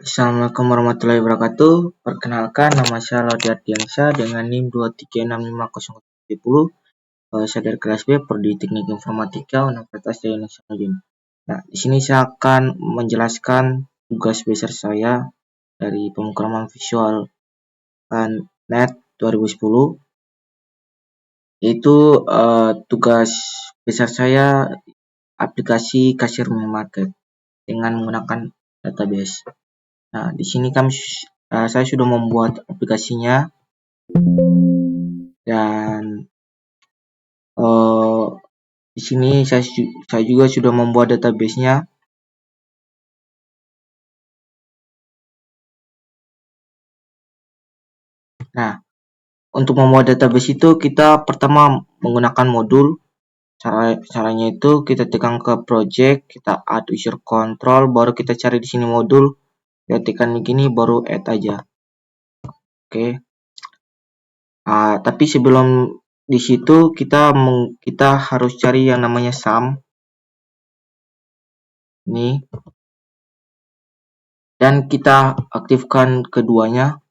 Assalamualaikum warahmatullahi wabarakatuh. Perkenalkan, nama saya Laudi Ardiansyah dengan NIM 2365070. Saya dari kelas B, Prodi Teknik Informatika, Universitas Jaya Nasional. Nah, di sini saya akan menjelaskan tugas besar saya dari pemrograman visual net 2010. Yaitu tugas besar saya aplikasi kasir minimarket dengan menggunakan database. Nah, di sini saya sudah membuat aplikasinya dan di sini saya juga sudah membuat database-nya. Nah, untuk membuat database itu kita pertama menggunakan modul. Caranya itu kita tekan ke project, kita add user control, baru kita cari di sini modul. Kita tekan begini baru add aja. Oke. Tapi sebelum di situ kita harus cari yang namanya sum. Ini. Dan kita aktifkan keduanya.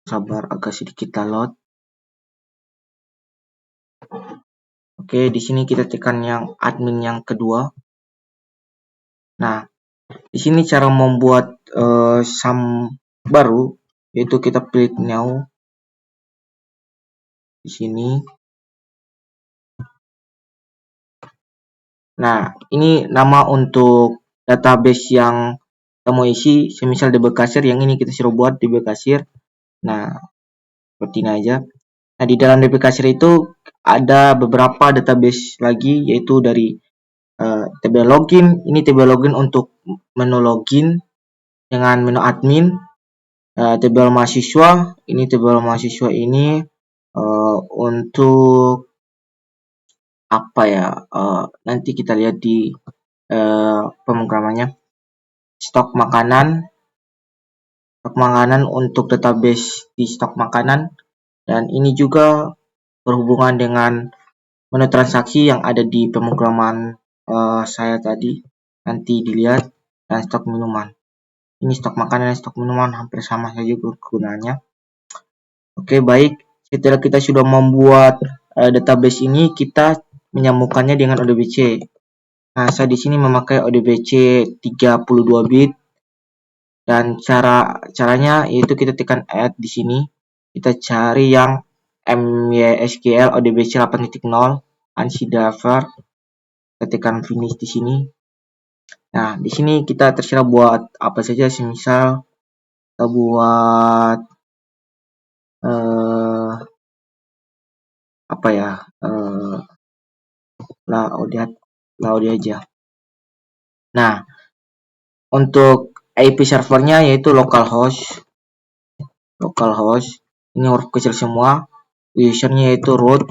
Sabar, agak sedikit download. Oke, di sini kita tekan yang admin yang kedua. Nah, di sini cara membuat sum baru, yaitu kita pilih new di sini. Nah, ini nama untuk database yang kita mau isi, semisal DB Kasir, yang ini kita suruh buat DB Kasir. Nah, seperti ini aja. Nah, di dalam DB Kasir itu ada beberapa database lagi, yaitu dari table login. Ini table login untuk menu login dengan menu admin. Table mahasiswa, ini table mahasiswa ini untuk apa ya? Nanti kita lihat di pemrogramannya. Stok makanan untuk database di stok makanan, dan ini juga berhubungan dengan menu transaksi yang ada di pemrograman saya tadi, nanti dilihat. Dan stok minuman, ini stok makanan dan stok minuman hampir sama saja kegunaannya. Oke, baik, setelah kita sudah membuat database ini, kita menyambungkannya dengan ODBC. Nah, saya di sini memakai ODBC 32 bit. Dan caranya yaitu kita tekan add di sini. Kita cari yang MySQL ODBC 8.0 ANSI driver. Kita tekan finish di sini. Nah, di sini kita terserah buat apa saja, semisal kita buat apa ya? Laudi aja. Nah, untuk IP servernya yaitu localhost. Ini huruf kecil semua. Usernya yaitu root.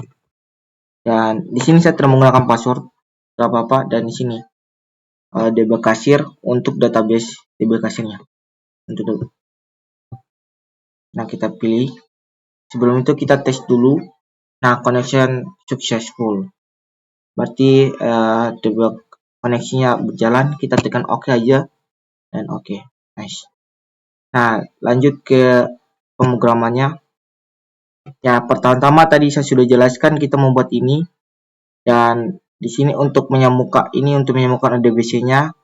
Dan di sini saya tidak menggunakan password, tidak apa-apa. Dan di sini DB Kasir untuk database DB Kasirnya. Nah, kita pilih. Sebelum itu kita tes dulu. Nah, connection successful. Berarti DB koneksinya berjalan. Kita tekan OK aja. Dan OK. Nice. Nah, lanjut ke pemrogramannya. Ya, pertama-tama tadi saya sudah jelaskan kita membuat ini. Dan di sini untuk menyambungkan ODBC-nya,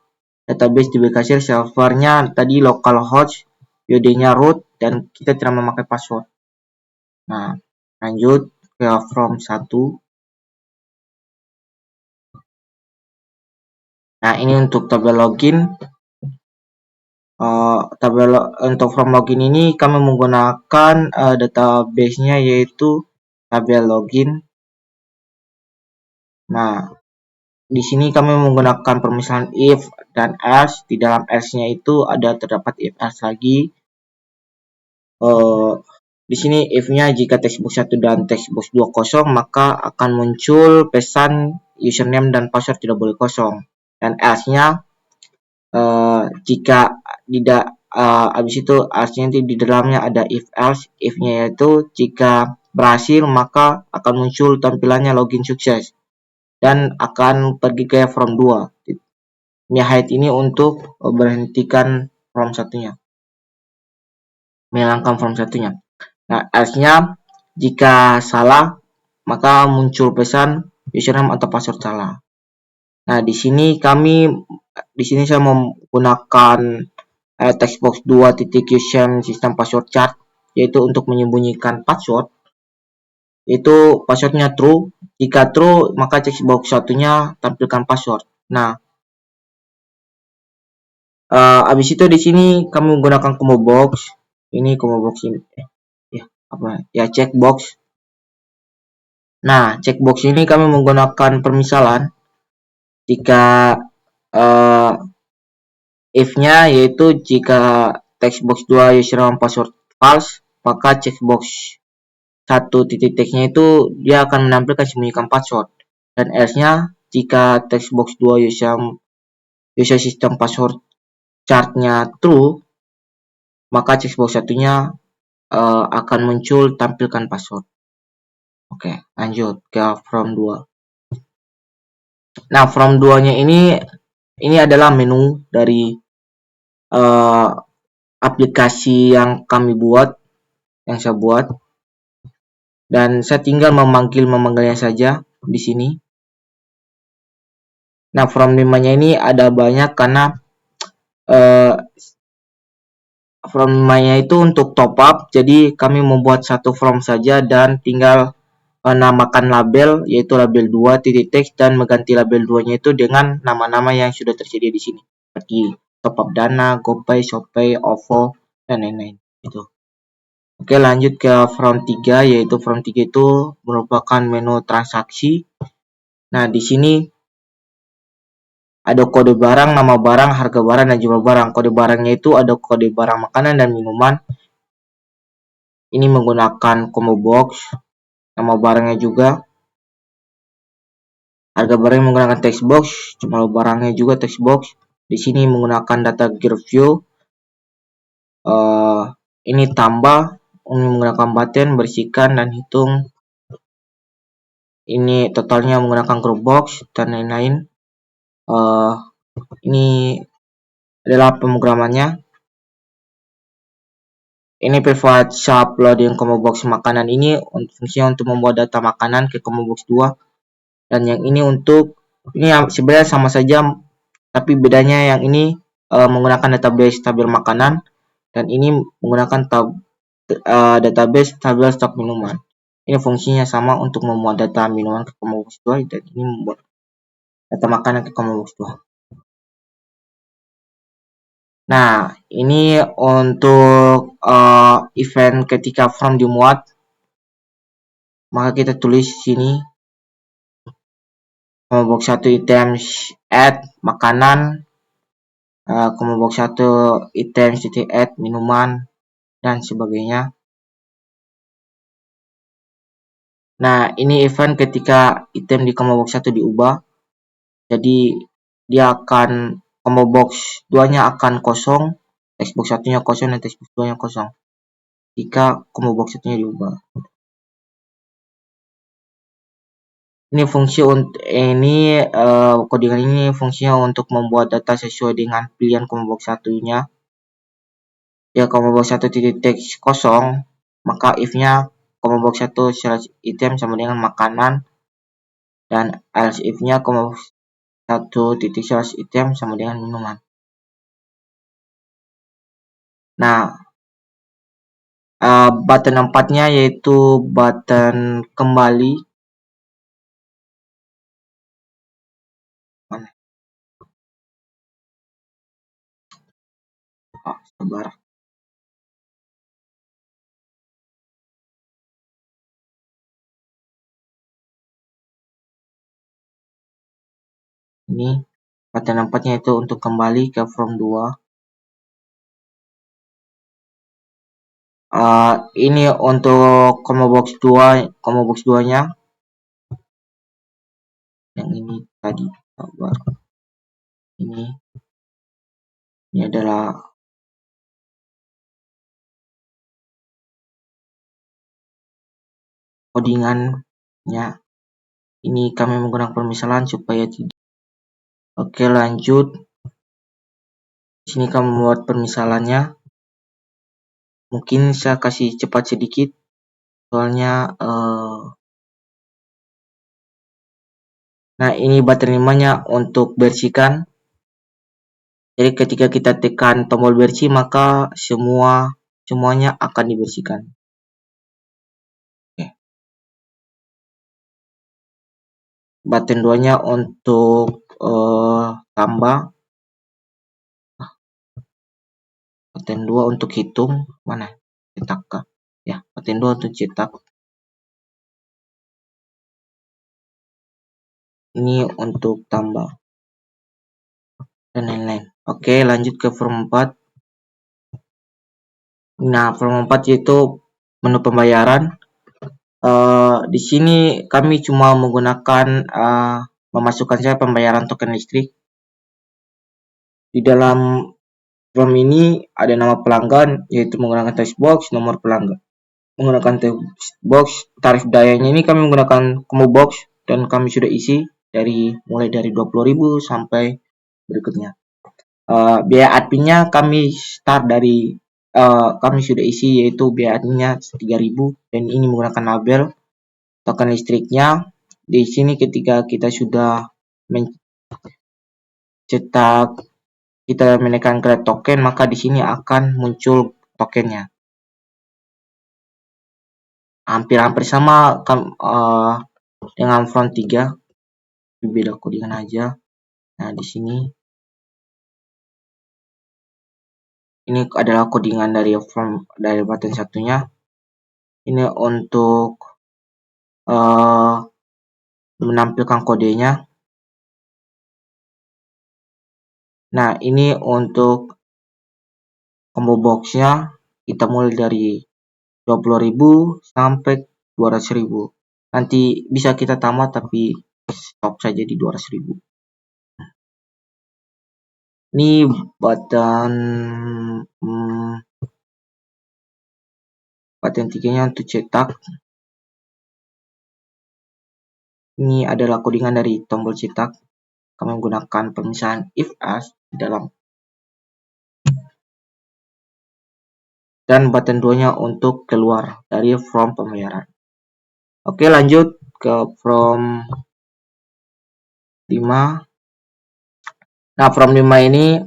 database DB Kasir, servernya tadi localhost, UID-nya root, dan kita tidak memakai password. Nah, lanjut ke from 1. Nah, ini untuk tabel login. Untuk from login ini kami menggunakan database-nya yaitu tabel login. Nah, di sini kami menggunakan permisalan if dan else. Di dalam else-nya itu terdapat if else lagi. Di sini if-nya jika textbox 1 dan textbox 2 kosong, maka akan muncul pesan username dan password tidak boleh kosong. Dan else-nya jika tidak habis itu else-nya di dalamnya ada if else. If-nya yaitu jika berhasil maka akan muncul tampilannya login sukses. dan akan pergi ke from 2. Ini hide ini untuk berhentikan from satunya, menghilangkan from satunya. Nah, else-nya jika salah maka muncul pesan username atau password salah. Nah, di sini saya menggunakan text box 2.username sistem password chart, yaitu untuk menyembunyikan password, yaitu passwordnya true. Jika true maka text box satunya tampilkan password. Nah, habis itu di sini kami menggunakan combo box. Ini combo box ini checkbox. Nah, checkbox ini kami menggunakan permisalan jika if-nya yaitu jika textbox 2 username password false, maka checkbox 1 titik text-nya itu dia akan menampilkan sembunyikan password. Dan else-nya jika textbox 2 user system password chart-nya true, maka checkbox satunya akan muncul tampilkan password. Oke, lanjut ke from 2. Nah, from 2-nya ini adalah menu dari aplikasi yang saya buat, dan saya tinggal memanggilnya saja di sini. Nah, from 5-nya ini ada banyak karena from 5-nya itu untuk top up, jadi kami membuat satu from saja dan tinggal menamakan label, yaitu label 2 titik text, dan mengganti label 2-nya itu dengan nama-nama yang sudah tersedia di sini, seperti top up Dana, GoPay, Shopee, OVO, dan lain-lain. Itu. Oke, lanjut ke from 3, yaitu from 3 itu merupakan menu transaksi. Nah, di sini ada kode barang, nama barang, harga barang, dan jumlah barang. Kode barangnya itu ada kode barang makanan dan minuman. Ini menggunakan combo box. Nama barangnya juga. Harga barang menggunakan text box. Jumlah barangnya juga text box. Di sini menggunakan data gear view. Ini tambah. Ini menggunakan button, bersihkan, dan hitung. Ini totalnya menggunakan group box, dan lain-lain. Ini adalah pemrogramannya. Ini pivot shop loading combo box makanan ini fungsinya untuk membuat data makanan ke combo box 2, dan yang ini sebenarnya sama saja, tapi bedanya yang ini menggunakan database tabel makanan, dan ini menggunakan database tabel stok minuman. Ini fungsinya sama untuk membuat data minuman ke combo box 2, dan ini membuat data makanan ke combo box 2. Nah, ini untuk event ketika from dimuat, maka kita tulis sini combo box 1 items add makanan, combo box 1 items add minuman, dan sebagainya. Nah, ini event ketika item di combo box 1 diubah, jadi dia akan combo box 2-nya akan kosong, textbox 1-nya kosong, dan textbox 2-nya kosong jika combo box 1-nya diubah. Ini codingan ini fungsinya untuk membuat data sesuai dengan pilihan combo box 1-nya. Ya, combo box 1 titik text kosong, maka if-nya combo box 1 item sama dengan makanan, dan else if-nya combo box 1 titik item sama dengan minuman. Nah, button 4-nya yaitu button kembali. Mana? Sabar. Ini button 4-nya itu untuk kembali ke from 2. Ini untuk combo box 2-nya. Yang ini tadi, sabar. Ini adalah codingannya. Ini kami menggunakan permisalan supaya tidak. Oke, lanjut. Di sini kami membuat permisalannya. Mungkin saya kasih cepat sedikit, soalnya nah ini baterai 5-nya untuk bersihkan. Jadi ketika kita tekan tombol bersih, maka semuanya akan dibersihkan. Oke. Button 2-nya untuk tambah. Button 2 untuk hitung. Mana? Cetak kah? Ya, button 2 untuk cetak. Ini untuk tambah. Dan lain-lain. Oke, lanjut ke form 4. Nah, form 4 yaitu menu pembayaran. Di sini kami cuma menggunakan memasukkan saja pembayaran token listrik. Di dalam form ini ada nama pelanggan, yaitu menggunakan text box, nomor pelanggan menggunakan text box, tarif dayanya ini kami menggunakan combo box dan kami sudah isi mulai dari 20.000 sampai berikutnya. Biaya adminnya kami start dari kami sudah isi, yaitu biaya adminnya 3.000 dan ini menggunakan label. Token listriknya di sini ketika kita sudah mencetak, kita menekan create token, maka di sini akan muncul tokennya. Hampir sama dengan front 3, beda codingan aja. Nah, di sini ini adalah codingan dari button satunya. Ini untuk menampilkan kodenya. Nah, ini untuk combo boxnya kita mulai dari 20.000 sampai 200.000. Nanti bisa kita tambah tapi stop saja di 200.000. Ini button 3-nya untuk cetak. Ini adalah codingan dari tombol cetak. Kami menggunakan pemisahan if else di dalam. Dan button 2-nya untuk keluar dari form pembayaran. Oke, lanjut ke form 5. Nah, form 5 ini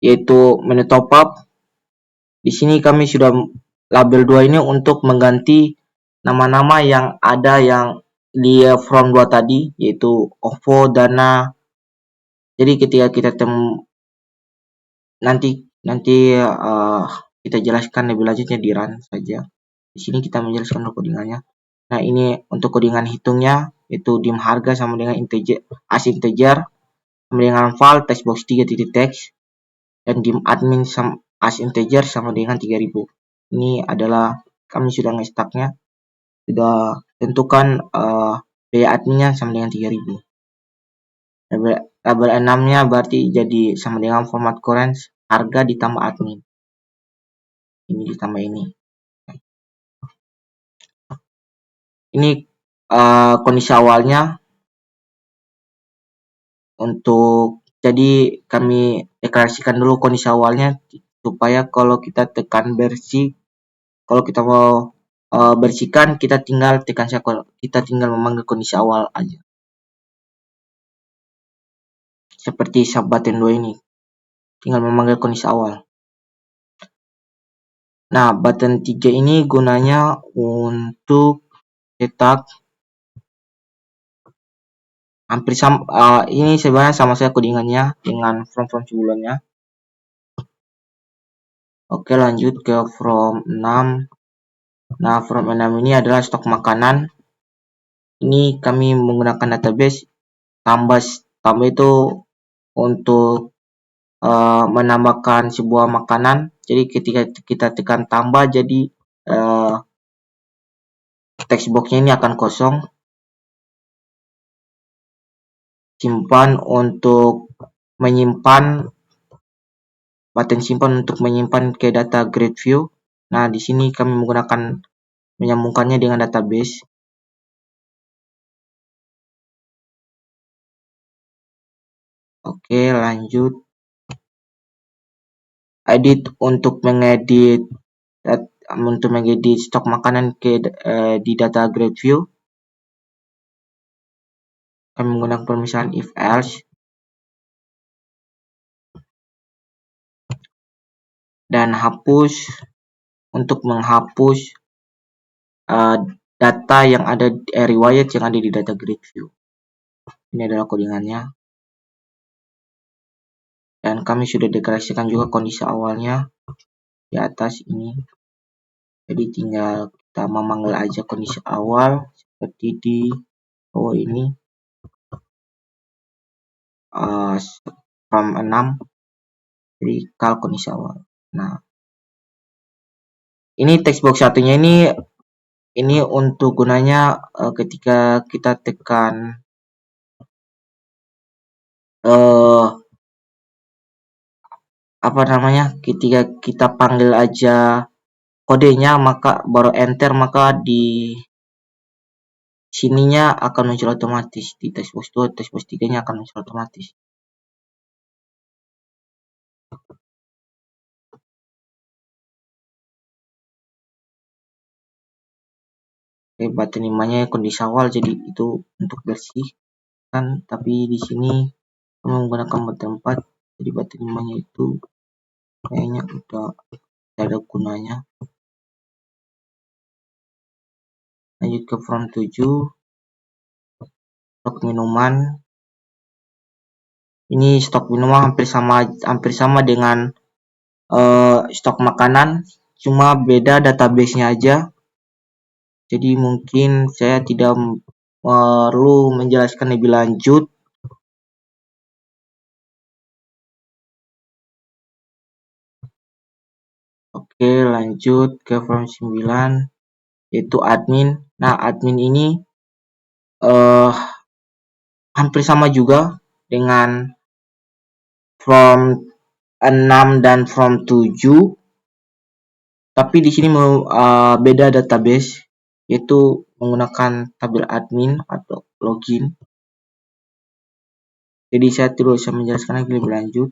yaitu menu top up. Di sini kami sudah label 2 ini untuk mengganti nama-nama yang ada yang di form 2 tadi, yaitu OVO, Dana. Jadi ketika kita nanti kita jelaskan lebih lanjutnya di run saja. Di sini kita menjelaskan codingannya. Nah, ini untuk codingan hitungnya, yaitu dim harga sama dengan integer, integer sama dengan val textbox 3.text, dan dim admin as integer sama dengan 3.000. Ini adalah kami sudah ngestaknya, sudah tentukan biaya adminnya sama dengan 3.000. Label 6-nya berarti jadi sama dengan format current, harga ditambah admin. Ini ditambah ini. Ini kondisi awalnya. Jadi kami deklarasikan dulu kondisi awalnya supaya kalau kita tekan bersih, kalau kita mau bersihkan, kita tinggal memanggil kondisi awal aja. Seperti sub button 2 ini, tinggal memanggil kondisi awal. Nah, button 3 ini gunanya untuk cetak. Hampir sama, ini sebenarnya sama saja codingannya dengan form sebelumnya. Oke, lanjut ke form 6. Nah, form 6 ini adalah stok makanan. Ini kami menggunakan database. Tambah itu untuk menambahkan sebuah makanan. Jadi ketika kita tekan tambah, jadi text box-nya ini akan kosong. Simpan untuk menyimpan, button simpan untuk menyimpan ke data grid view. Nah, di sini kami menyambungkannya dengan database. Oke, lanjut. Edit untuk mengedit stok makanan di data grid view. Kami menggunakan permisalan if else. Dan hapus untuk menghapus data yang ada riwayat yang ada di data grid view. Ini adalah codingannya. Dan kami sudah deklarasikan juga kondisi awalnya di atas ini. Jadi tinggal kita memanggil aja kondisi awal seperti di bawah ini. From 6. Jadi kal kondisi awal. Nah, ini text box satunya ini untuk gunanya ketika kita tekan ketika kita panggil aja kodenya, maka baru enter, maka di sininya akan muncul otomatis. Di text box 2, text box 3 nya akan muncul otomatis. Oke, button 5-nya kondisi awal, jadi itu untuk bersih kan, tapi di sini kami menggunakan button 4, jadi button 5-nya itu kayaknya udah ada gunanya. Lanjut ke from 7, stok minuman. Ini stok minuman hampir sama dengan stok makanan, cuma beda database-nya aja. Jadi mungkin saya tidak perlu menjelaskan lebih lanjut. Oke, lanjut ke form 9, yaitu admin. Nah, admin ini hampir sama juga dengan form 6 dan form 7. Tapi di sini beda database, yaitu menggunakan tabel admin atau login. Jadi saya tidak usah menjelaskan lagi lebih lanjut.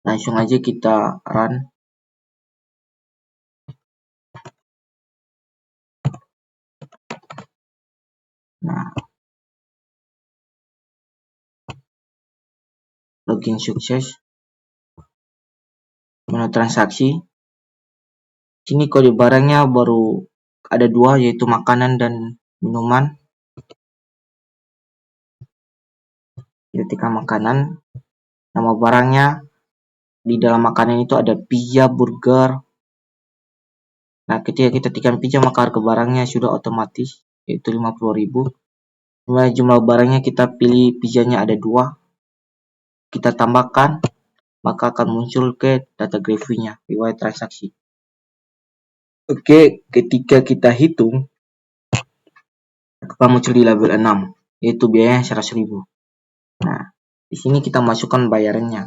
Langsung aja kita run. Nah, login sukses. Menu transaksi. Sini kode barangnya baru ada 2, yaitu makanan dan minuman. Ketika makanan, nama barangnya di dalam makanan itu ada pizza, burger. Nah, ketika kita tekan pizza, maka harga barangnya sudah otomatis, yaitu 50.000. Jumlah barangnya kita pilih pizzanya ada 2. Kita tambahkan, maka akan muncul ke data graph-nya, riwayat transaksi. Oke, ketika kita hitung, akan muncul di label 6, yaitu biayanya 100.000. Nah, di sini kita masukkan bayarannya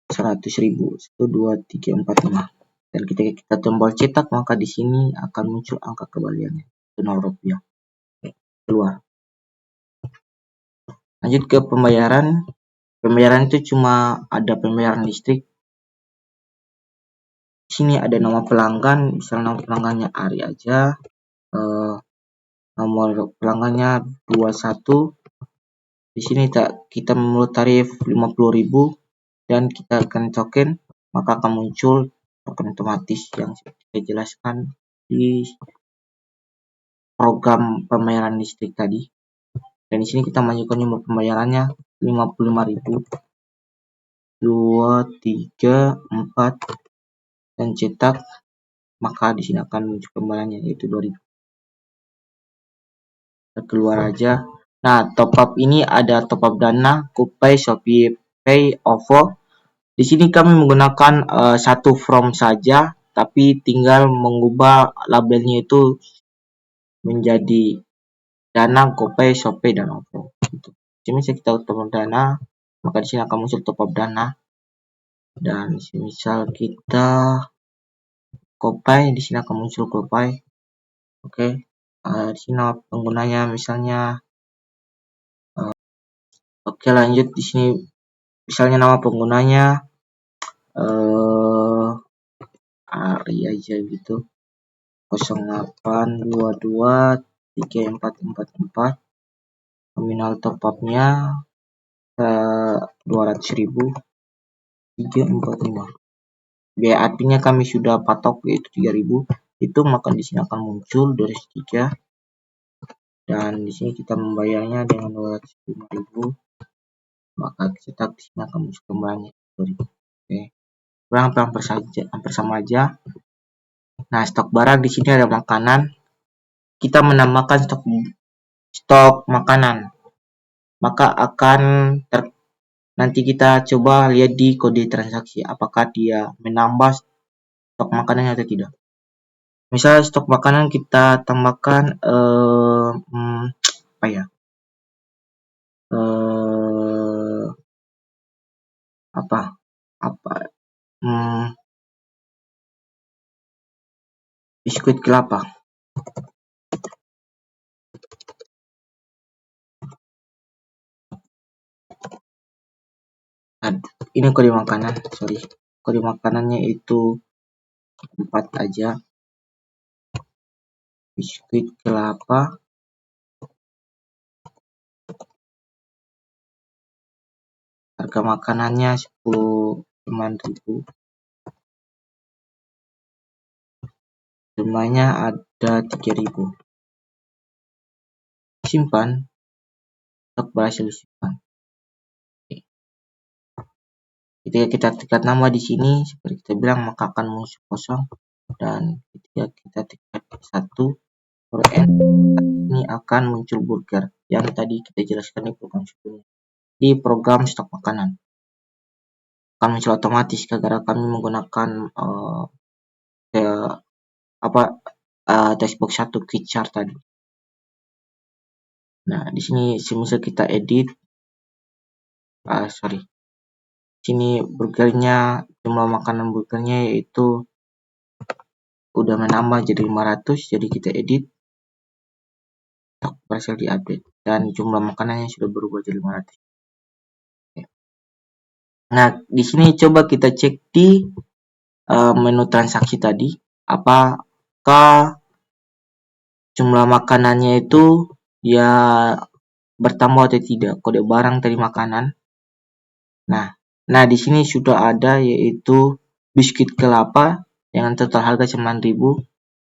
100.000, 1, 2, 3, 4, 5. Dan ketika kita tombol cetak, maka di sini akan muncul angka kembaliannya, Rp0. Keluar. Lanjut ke pembayaran. Pembayaran itu cuma ada pembayaran listrik. Di sini ada nama pelanggan, misalnya nama pelanggannya Ari aja. Nomor pelanggannya 21. Di sini kita memenuhi tarif 50.000 dan kita akan token, maka akan muncul token otomatis yang saya jelaskan di program pembayaran listrik tadi. Dan di sini kita masukkan nomor pembayarannya 55.000. 2, 3, 4 dan cetak, maka di sini akan muncul kembaliannya yaitu 2.000. Kita keluar aja. Nah, top up ini ada top up Dana, GoPay, Shopee Pay, OVO. Di sini kami menggunakan satu from saja, tapi tinggal mengubah labelnya itu menjadi Dana, GoPay, Shopee, dan OVO. Gitu. Jadi misal kita top up Dana, maka di sini akan muncul top up Dana. Dan misal kita GoPay, di sini akan muncul GoPay. Oke. Di sini penggunanya misalnya Oke, lanjut. Di sini misalnya nama penggunanya Ari aja gitu, 08223444. Nominal top up-nya 200.000, 345. Biaya adminnya kami sudah patok yaitu 3.000. Itu maka di sini akan muncul 203, dan di sini kita membayarnya dengan 205.000, maka kita di sini akan muncul kembali 2.000. Oke, kurang hampir sama aja. Nah, stok barang di sini ada makanan. Kita menambahkan stok makanan, maka akan nanti kita coba lihat di kode transaksi apakah dia menambah stok makanannya atau tidak. Misal stok makanan kita tambahkan apa ya? Biskuit kelapa. Nah, ini kode makanan, kode makanannya itu 4 aja. Biskuit kelapa, harga makanannya 9.000, jumlahnya ada 3.000. Simpan, stok berhasil disimpan. Ketika kita tekan nama di sini, seperti kita bilang, maka akan muncul kosong, dan ketika kita tekan 1 huruf N, ini akan muncul burger yang tadi kita jelaskan di program sebelumnya. Di program stok makanan akan muncul otomatis karena kami menggunakan textbox 1 quick chart tadi. Nah, di sini semisal kita edit, sini burgernya, jumlah makanan burgernya yaitu udah menambah jadi 500, jadi kita edit, berhasil diupdate, dan jumlah makanannya sudah berubah jadi 500. Nah, di sini coba kita cek di menu transaksi tadi, apakah jumlah makanannya itu ya bertambah atau tidak, kode barang dari makanan. Nah, di sini sudah ada yaitu biskuit kelapa dengan total harga 9.000,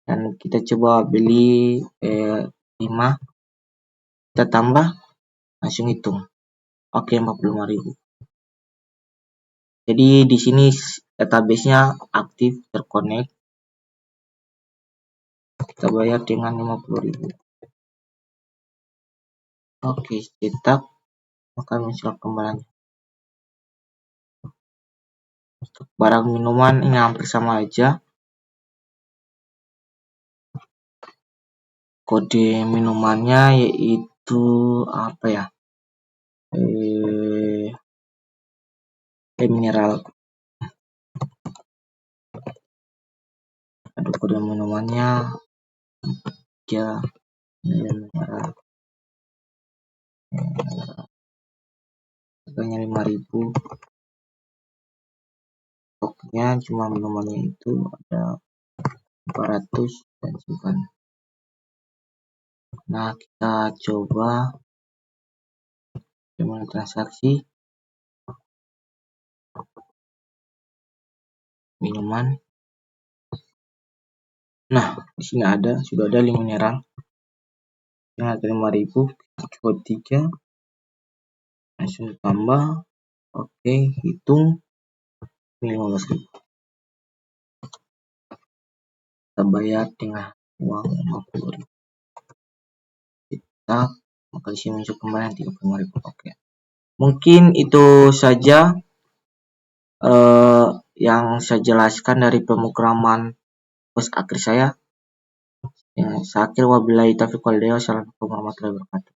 dan kita coba beli 5, kita tambah, langsung hitung. Oke, 45.000. Jadi di sini database-nya aktif, terkonek. Kita bayar dengan 50.000. Oke, cetak, maka muncul kembali. Untuk barang minuman ini hampir sama aja. Kode minumannya yaitu apa ya? Mineral. Aduh, kode minumannya ya mineral. Harganya 5.000. Stoknya cuma minumannya itu ada 400 dan simpan. Nah, kita coba dengan transaksi minuman. Nah, di sini sudah ada mineral yang harga 5.000. Coba 3, langsung tambah. Oke, hitung 15.000. Kita bayar dengan uang 50.000. Kita maka di sini muncul kembali 35.000. Oke. Mungkin itu saja yang saya jelaskan dari pemrograman pos akhir saya. Saya akhir, wabillahi taufiq wal hidayah. Wassalamualaikum warahmatullahi wabarakatuh.